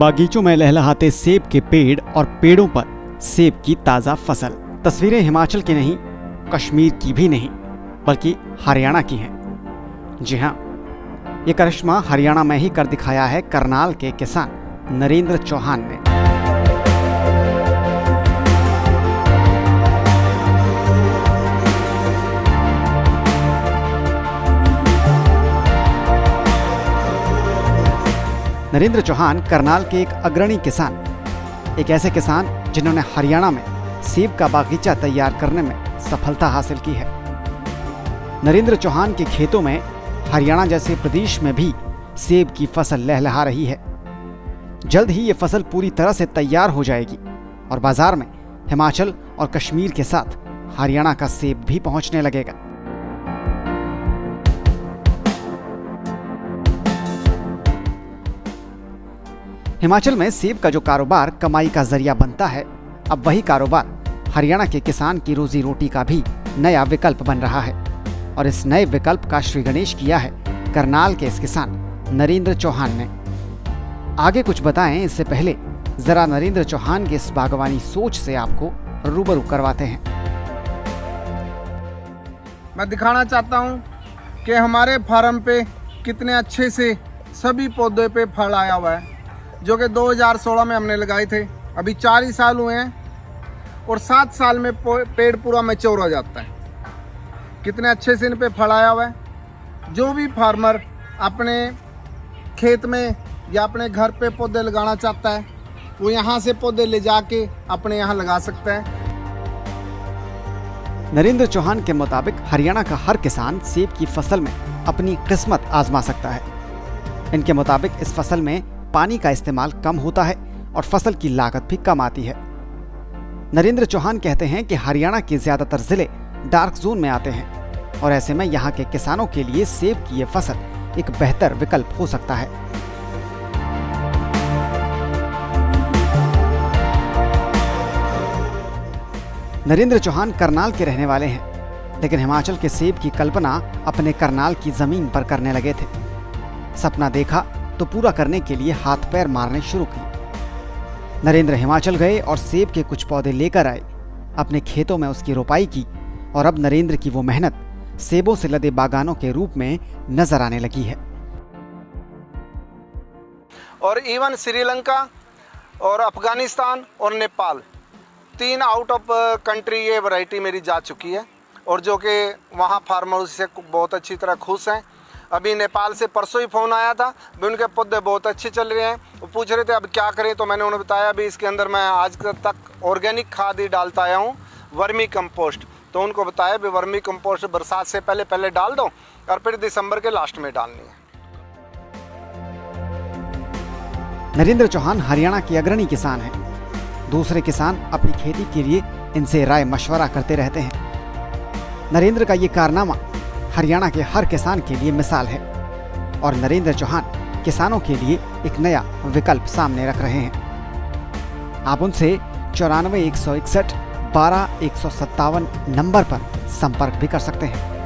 बागीचों में लहलहाते सेब के पेड़ और पेड़ों पर सेब की ताज़ा फसल। तस्वीरें हिमाचल की नहीं, कश्मीर की भी नहीं, बल्कि हरियाणा की हैं। जी हाँ, ये करिश्मा हरियाणा में ही कर दिखाया है करनाल के किसान नरेंद्र चौहान ने। नरेंद्र चौहान करनाल के एक अग्रणी किसान, एक ऐसे किसान जिन्होंने हरियाणा में सेब का बागीचा तैयार करने में सफलता हासिल की है। नरेंद्र चौहान के खेतों में हरियाणा जैसे प्रदेश में भी सेब की फसल लहलहा रही है। जल्द ही ये फसल पूरी तरह से तैयार हो जाएगी और बाजार में हिमाचल और कश्मीर के साथ हरियाणा का सेब भी पहुंचने लगेगा। हिमाचल में सेब का जो कारोबार कमाई का जरिया बनता है, अब वही कारोबार हरियाणा के किसान की रोजी रोटी का भी नया विकल्प बन रहा है। और इस नए विकल्प का श्री गणेश किया है करनाल के इस किसान नरेंद्र चौहान ने। आगे कुछ बताएं, इससे पहले जरा नरेंद्र चौहान की इस बागवानी सोच से आपको रूबरू करवाते हैं। मैं दिखाना चाहता हूं कि हमारे फार्म पे कितने अच्छे से सभी पौधे पे फल आया हुआ है, जो कि 2016 में हमने लगाए थे। अभी 4 ही साल हुए हैं और 7 साल में पेड़ पूरा मैच्योर हो जाता है। कितने अच्छे से इन पे फल आया हुआ है। जो भी फार्मर अपने खेत में या अपने घर पे पौधे लगाना चाहता है, वो यहाँ से पौधे ले जाके अपने यहाँ लगा सकता है। नरेंद्र चौहान के मुताबिक हरियाणा का हर किसान सेब की फसल में अपनी किस्मत आजमा सकता है। इनके मुताबिक इस फसल में पानी का इस्तेमाल कम होता है और फसल की लागत भी कम आती है। नरेंद्र चौहान कहते हैं कि हरियाणा के ज्यादातर जिले डार्क जोन में आते हैं और ऐसे में यहाँ के किसानों के लिए सेब की ये फसल एक बेहतर विकल्प हो सकता है। नरेंद्र चौहान करनाल के रहने वाले हैं, लेकिन हिमाचल के सेब की कल्पना अपने करनाल की जमीन पर करने लगे थे। सपना देखा तो पूरा करने के लिए हाथ पैर मारने शुरू किए। नरेंद्र हिमाचल गए और सेब के कुछ पौधे लेकर आए, अपने खेतों में उसकी रोपाई की और अब नरेंद्र की वो मेहनत सेबों से लदे बागानों के रूप में नजर आने लगी है। और इवन श्रीलंका और अफगानिस्तान और नेपाल 3 आउट ऑफ कंट्री ये वैरायटी मेरी जा चुकी है और जो कि वहाँ फार्मर से बहुत अच्छी तरह खुश हैं। अभी नेपाल से परसों ही फ़ोन आया था, भी उनके पौधे बहुत अच्छे चल रहे हैं। वो पूछ रहे थे अब क्या करें, तो मैंने उन्हें बताया अभी इसके अंदर मैं आज तक ऑर्गेनिक खाद ही डालता आया हूँ, वर्मी कंपोस्ट। तो उनको बताया भी वर्मी कंपोस्ट बरसात से पहले डाल दो और फिर दिसंबर के लास्ट में डालनी है। नरेंद्र चौहान हरियाणा के अग्रणी किसान हैं। दूसरे किसान अपनी खेती के लिए इनसे राय मशवरा करते रहते हैं। नरेंद्र का ये कारनामा हरियाणा के हर किसान के लिए मिसाल है और नरेंद्र चौहान किसानों के लिए एक नया विकल्प सामने रख रहे हैं। आप उनसे 94 161 12 157 नंबर पर संपर्क भी कर सकते हैं।